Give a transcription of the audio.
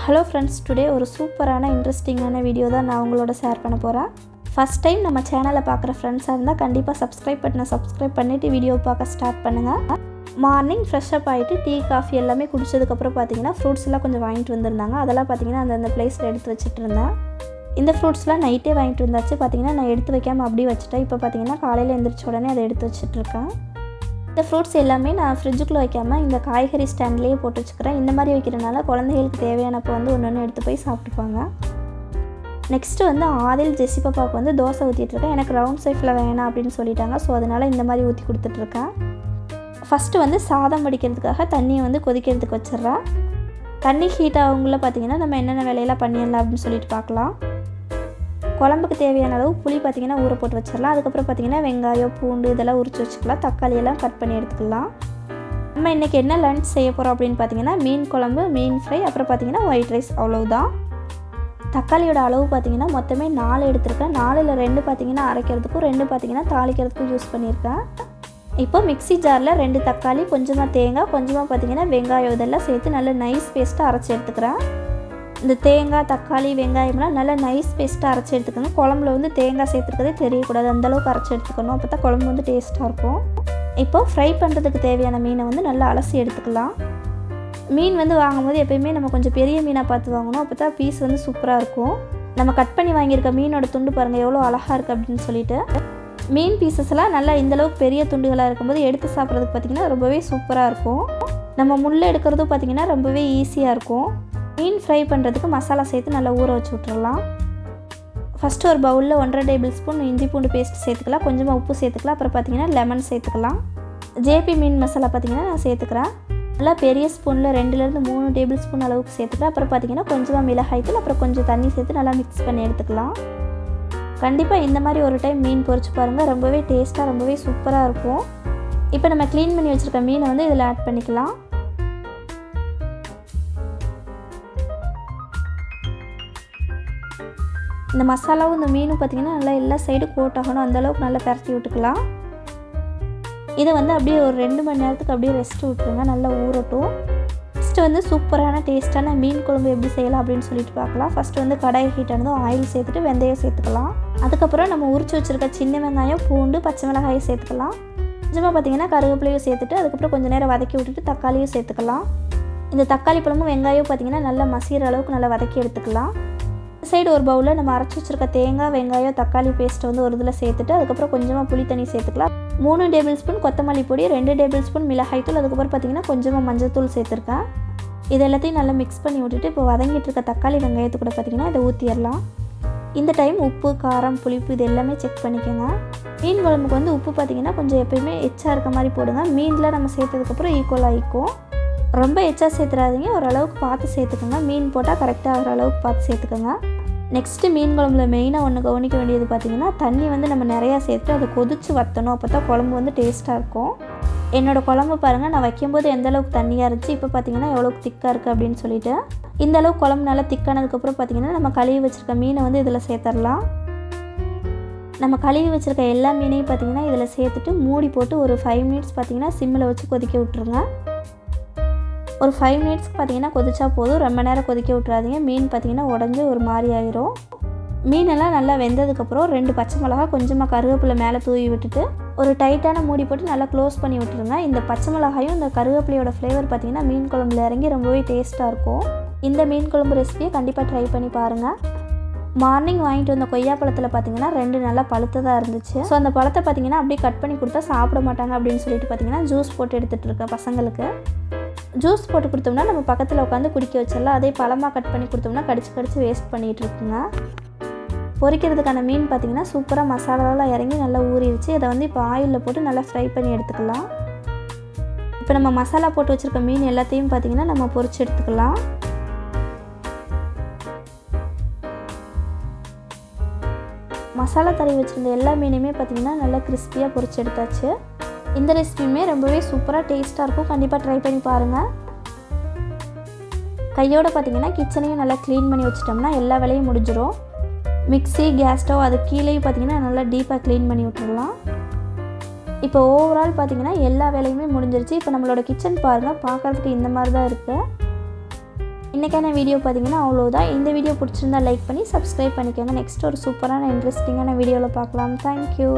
Hello friends, today ஒரு சூப்பரான இன்ட்ரஸ்டிங்கான video தான் நான் உங்களோட ஷேர் பண்ண போறேன். ஃபர்ஸ்ட் டைம் நம்ம சேனலை பார்க்குற ஃப்ரெண்ட்ஸாக இருந்தால் கண்டிப்பாக சப்ஸ்கிரைப் பட்டனை சப்ஸ்கிரைப் பண்ணிவிட்டு வீடியோ பார்க்க ஸ்டார்ட் பண்ணுங்கள். மார்னிங் ஃப்ரெஷ் அப் ஆகிட்டு டீ காஃபி எல்லாமே குடிச்சதுக்கப்புறம் பார்த்தீங்கன்னா ஃப்ரூட்ஸ் எல்லாம் கொஞ்சம் வாங்கிட்டு வந்திருந்தாங்க. அதெல்லாம் பார்த்தீங்கன்னா அந்த பிளேஸில் எடுத்து வச்சுட்டு இருந்தேன். இந்த ஃப்ரூட்ஸ்லாம் நைட்டே வாங்கிட்டு வந்தாச்சு. பார்த்தீங்கன்னா நான் எடுத்து வைக்காமல் அப்படியே வச்சுட்டேன். இப்போ பார்த்தீங்கன்னா காலையில் எழுந்திரிச்ச உடனே அதை எடுத்து வச்சுட்ருக்கேன். இந்த ஃப்ரூட்ஸ் எல்லாமே நான் ஃப்ரிட்ஜுக்குள்ளே வைக்காமல் இந்த காய்கறி ஸ்டாண்ட்லேயே போட்டு வச்சுக்கிறேன். இந்த மாதிரி வைக்கிறனால குழந்தைகளுக்கு தேவையானப்போ வந்து ஒன்று எடுத்து போய் சாப்பிட்டுப்பாங்க. நெக்ஸ்ட்டு வந்து ஆதில் ஜெஸ்ஸி பாப்பாவுக்கு வந்து தோசை ஊற்றிட்டுருக்கேன். எனக்கு ரவுண்ட் ஷேப்பில் வேணாம் அப்படின்னு சொல்லிட்டாங்க. ஸோ அதனால் இந்த மாதிரி ஊற்றி கொடுத்துட்ருக்கேன். ஃபஸ்ட்டு வந்து சாதம் வடிக்கிறதுக்காக தண்ணியை வந்து கொதிக்கிறதுக்கு வச்சிட்றேன். தண்ணி ஹீட் ஆகுங்கள பார்த்திங்கன்னா நம்ம என்னென்ன வேலையெல்லாம் பண்ணிடலாம் அப்படின்னு சொல்லிட்டு பார்க்கலாம். குழம்புக்கு தேவையான அளவு புளி பார்த்திங்கன்னா ஊற போட்டு வச்சிடலாம். அதுக்கப்புறம் பார்த்திங்கன்னா வெங்காயம் பூண்டு இதெல்லாம் உரிச்சு வச்சுக்கலாம். தக்காளியெல்லாம் கட் பண்ணி எடுத்துக்கலாம். நம்ம இன்றைக்கி என்ன லன்ச் செய்ய போகிறோம் அப்படின்னு பார்த்திங்கன்னா மீன் குழம்பு, மீன் ஃப்ரை, அப்புறம் பார்த்திங்கன்னா ஒயிட் ரைஸ், அவ்வளவுதான். தக்காளியோட அளவு பார்த்திங்கன்னா மொத்தமே 4 எடுத்திருக்கேன். 4ல் 2 பார்த்திங்கன்னா அரைக்கிறதுக்கும் 2 பார்த்திங்கன்னா தாளிக்கிறதுக்கும் யூஸ் பண்ணியிருக்கேன். இப்போ மிக்ஸி ஜாரில் 2 தக்காளி, கொஞ்சமாக தேங்காய், கொஞ்சமாக பார்த்திங்கன்னா வெங்காயம் இதெல்லாம் சேர்த்து நல்ல நைஸ் பேஸ்ட்டாக அரைச்சி எடுத்துக்கிறேன். இந்த தேங்காய் தக்காளி வெங்காயம்லாம் நல்லா நைஸ் பேஸ்ட்டாக அரைச்சி எடுத்துக்கணும். குழம்புல வந்து தேங்காய் சேர்த்துக்கிறதே தெரியக்கூடாது, அந்தளவுக்கு அரைச்சி எடுத்துக்கணும். அப்போ தான் குழம்பு வந்து டேஸ்ட்டாக இருக்கும். இப்போ ஃப்ரை பண்ணுறதுக்கு தேவையான மீனை வந்து நல்லா அலசி எடுத்துக்கலாம். மீன் வந்து வாங்கும்போது எப்போயுமே நம்ம கொஞ்சம் பெரிய மீனாக பார்த்து வாங்கணும். அப்போ தான் பீஸ் வந்து சூப்பராக இருக்கும். நம்ம கட் பண்ணி வாங்கியிருக்க மீனோட துண்டு பாருங்கள் எவ்வளோ அழகாக இருக்குது அப்படின்னு சொல்லிட்டு. மீன் பீசஸ்லாம் நல்லா இந்தளவுக்கு பெரிய துண்டுகளாக இருக்கும்போது எடுத்து சாப்பிட்றதுக்கு பார்த்திங்கன்னா ரொம்பவே சூப்பராக இருக்கும். நம்ம முள்ளை எடுக்கிறதும் பார்த்திங்கன்னா ரொம்பவே ஈஸியாக இருக்கும். மீன் ஃப்ரை பண்ணுறதுக்கு மசாலா சேர்த்து நல்லா ஊற வச்சு விட்டுறலாம். ஃபஸ்ட்டு ஒரு பவுலில் 1.5 டேபிள் ஸ்பூன் இஞ்சி பூண்டு பேஸ்ட் சேர்த்துக்கலாம். கொஞ்சமாக உப்பு சேர்த்துக்கலாம். அப்புறம் பார்த்திங்கன்னா லெமன் சேர்த்துக்கலாம். ஜேபி மீன் மசாலா பார்த்திங்கன்னா நான் சேர்த்துக்கிறேன். நல்லா பெரிய ஸ்பூனில் 2லேருந்து 3 டேபிள் ஸ்பூன் அளவுக்கு சேர்த்துக்கிறேன். அப்புறம் பார்த்திங்கன்னா கொஞ்சமாக மிளகாய்த்தூள், அப்புறம் கொஞ்சம் தண்ணி சேர்த்து நல்லா மிக்ஸ் பண்ணி எடுத்துக்கலாம். கண்டிப்பாக இந்த மாதிரி ஒரு டைம் மீன் பொரிச்சு பாருங்கள். ரொம்பவே டேஸ்ட்டாக ரொம்பவே சூப்பராக இருக்கும். இப்போ நம்ம க்ளீன் பண்ணி வச்சுருக்க மீனை வந்து இதில் ஆட் பண்ணிக்கலாம். இந்த மசாலாவும் இந்த மீனும் பார்த்திங்கன்னா நல்லா எல்லா சைடும் கோட் ஆகணும். அந்தளவுக்கு நல்லா பரட்டி விட்டுக்கலாம். இதை வந்து அப்படியே ஒரு 2 மணி நேரத்துக்கு அப்படியே ரெஸ்ட் விட்டுருங்க, நல்லா ஊறட்டும். ஃபஸ்ட்டு வந்து சூப்பரான டேஸ்ட்டான மீன் குழம்பு எப்படி செய்யலாம் அப்படின்னு சொல்லிட்டு பார்க்கலாம். ஃபஸ்ட்டு வந்து கடாய் ஹீட் ஆனதும் ஆயில் சேர்த்துட்டு வெந்தயம் சேர்த்துக்கலாம். அதுக்கப்புறம் நம்ம உரிச்சு வச்சுருக்க சின்ன வெங்காயம் பூண்டு பச்சை மிளகாயை சேர்த்துக்கலாம். கொஞ்சமாக பார்த்திங்கன்னா கருவேப்பிலையும் சேர்த்துட்டு அதுக்கப்புறம் கொஞ்சம் நேரம் வதக்கி விட்டுட்டு தக்காளியும் சேர்த்துக்கலாம். இந்த தக்காளி பழமும் வெங்காயம் பார்த்திங்கன்னா நல்லா மசிகிற அளவுக்கு நல்லா வதக்கி எடுத்துக்கலாம். சைடு ஒரு பவுலில் நம்ம அரைச்சி வச்சுருக்க தேங்காய் வெங்காயம் தக்காளி பேஸ்ட்டை வந்து ஒரு இதில் சேர்த்துட்டு அதுக்கப்புறம் கொஞ்சமாக புளி தண்ணி சேர்த்துக்கலாம். 3 டேபிள் ஸ்பூன் கொத்தமல்லி பொடி, 2 டேபிள் ஸ்பூன் மிளகாய்த்தூள், அதுக்கப்புறம் பார்த்திங்கன்னா கொஞ்சமாக மஞ்சள்தூள் சேர்த்துருக்கேன். இது எல்லாத்தையும் நல்லா மிக்ஸ் பண்ணி விட்டுட்டு இப்போ வதங்கிட்டு இருக்க தக்காளி வெங்காயத்து கூட பார்த்திங்கன்னா இதை ஊற்றிடலாம். இந்த டைம் உப்பு காரம் புளிப்பு இது எல்லாமே செக் பண்ணிக்கோங்க. மீன் குழம்புக்கு வந்து உப்பு பார்த்திங்கன்னா கொஞ்சம் எப்போயுமே எச்சா இருக்க மாதிரி போடுங்க. மீனில் நம்ம சேர்த்ததுக்கப்புறம் ஈக்குவலாக இருக்கும். ரொம்ப எச்சா சேர்த்துறாதீங்க, ஓரளவுக்கு பார்த்து சேர்த்துக்கோங்க. மீன் போட்டால் கரெக்டாக ஆகிற அளவுக்கு பார்த்து சேர்த்துக்கோங்க. நெக்ஸ்ட்டு மீன் குழம்புல மெயினாக ஒன்று கவனிக்க வேண்டியது பார்த்திங்கன்னா தண்ணி வந்து நம்ம நிறையா சேர்த்து அதை கொதித்து வற்றணும். அப்போ தான் குழம்பு வந்து டேஸ்ட்டாக இருக்கும். என்னோடய குழம்பு பாருங்கள், நான் வைக்கும்போது எந்தளவுக்கு தண்ணியாக இருந்துச்சு, இப்போ பார்த்திங்கன்னா எவ்வளோக்கு திக்காக இருக்குது அப்படின்னு சொல்லிட்டு. இந்தளவுக்கு குழம்பு நல்லா திக்கானதுக்கப்புறம் பார்த்திங்கன்னா நம்ம கழுவி வச்சுருக்க மீனை வந்து இதில் சேர்த்துடலாம். நம்ம கழுவி வச்சுருக்க எல்லா மீனையும் பார்த்திங்கன்னா இதில் சேர்த்துட்டு மூடி போட்டு ஒரு 5 மினிட்ஸ் பார்த்திங்கன்னா சிம்மில் வச்சு கொதிக்க விட்டுருங்க. ஒரு 5 மினிட்ஸ்க்கு பார்த்திங்கன்னா கொதிச்சா போதும், ரொம்ப நேரம் கொதிக்க விட்றாதீங்க. மீன் பார்த்திங்கன்னா உடஞ்சி ஒரு மாதிரி ஆயிரும். மீனெல்லாம் நல்லா வெந்ததுக்கப்புறம் 2 பச்சை மிளகா கொஞ்சமாக கருவேப்பிலை மேலே தூவி விட்டுட்டு ஒரு டைட்டான மூடி போட்டு நல்லா க்ளோஸ் பண்ணி விட்டுருங்க. இந்த பச்சை மிளகாயும் இந்த கருவேப்பிலையோட ஃப்ளேவர் பார்த்திங்கன்னா மீன் குழம்புல இறங்கி ரொம்பவே டேஸ்ட்டாக இருக்கும். இந்த மீன் குழம்பு ரெசிபியை கண்டிப்பாக ட்ரை பண்ணி பாருங்கள். மார்னிங் வாங்கிட்டு வந்த கொய்யாப்பழத்தில் பார்த்திங்கன்னா 2 நல்லா பழுத்ததாக இருந்துச்சு. ஸோ அந்த பழத்தை பார்த்திங்கன்னா அப்படியே கட் பண்ணி கொடுத்தா சாப்பிட மாட்டாங்க அப்படின்னு சொல்லிட்டு பார்த்திங்கன்னா ஜூஸ் போட்டு எடுத்துகிட்டு இருக்கேன் பசங்களுக்கு. ஜூஸ் போட்டு கொடுத்தோம்னா நம்ம பக்கத்தில் உட்காந்து குடிக்க வச்சிடலாம். அதே பழமாக கட் பண்ணி கொடுத்தோம்னா கடிச்சு வேஸ்ட் பண்ணிகிட்டு இருக்குங்க. பொரிக்கிறதுக்கான மீன் பார்த்திங்கன்னா சூப்பராக மசாலாலாம் இறங்கி நல்லா ஊறிடுச்சு. இதை வந்து இப்போ ஆயிலில் போட்டு நல்லா ஃப்ரை பண்ணி எடுத்துக்கலாம். இப்போ நம்ம மசாலா போட்டு வச்சுருக்க மீன் எல்லாத்தையும் பார்த்திங்கன்னா நம்ம பொரிச்சு எடுத்துக்கலாம். மசாலா தடவி வச்சுருந்த எல்லா மீனையுமே பார்த்திங்கன்னா நல்லா கிறிஸ்பியாக பொரிச்சு எடுத்தாச்சு. இந்த ரெசிபியுமே ரொம்பவே சூப்பராக டேஸ்ட்டாக இருக்கும். கண்டிப்பாக ட்ரை பண்ணி பாருங்கள். கையோடு பார்த்திங்கன்னா கிச்சனையும் நல்லா க்ளீன் பண்ணி வச்சிட்டோம்னா எல்லா வேலையும் முடிஞ்சிடும். மிக்ஸி கேஸ் ஸ்டவ் அது கீழேயும் பார்த்திங்கன்னா நல்லா டீப்பாக க்ளீன் பண்ணி விட்டுடலாம். இப்போ ஓவரால் பார்த்திங்கன்னா எல்லா வேலையுமே முடிஞ்சிருச்சு. இப்போ நம்மளோட கிச்சன் பாருங்கள், பார்க்குறதுக்கு இந்த மாதிரி தான் இருக்குது. இன்றைக்கான வீடியோ பார்த்தீங்கன்னா அவ்வளோதான். இந்த வீடியோ பிடிச்சிருந்தா லைக் பண்ணி சப்ஸ்கிரைப் பண்ணிக்கோங்க. நெக்ஸ்ட் ஒரு சூப்பரான இன்ட்ரெஸ்டிங்கான வீடியோவில் பார்க்கலாம். தேங்க்யூ.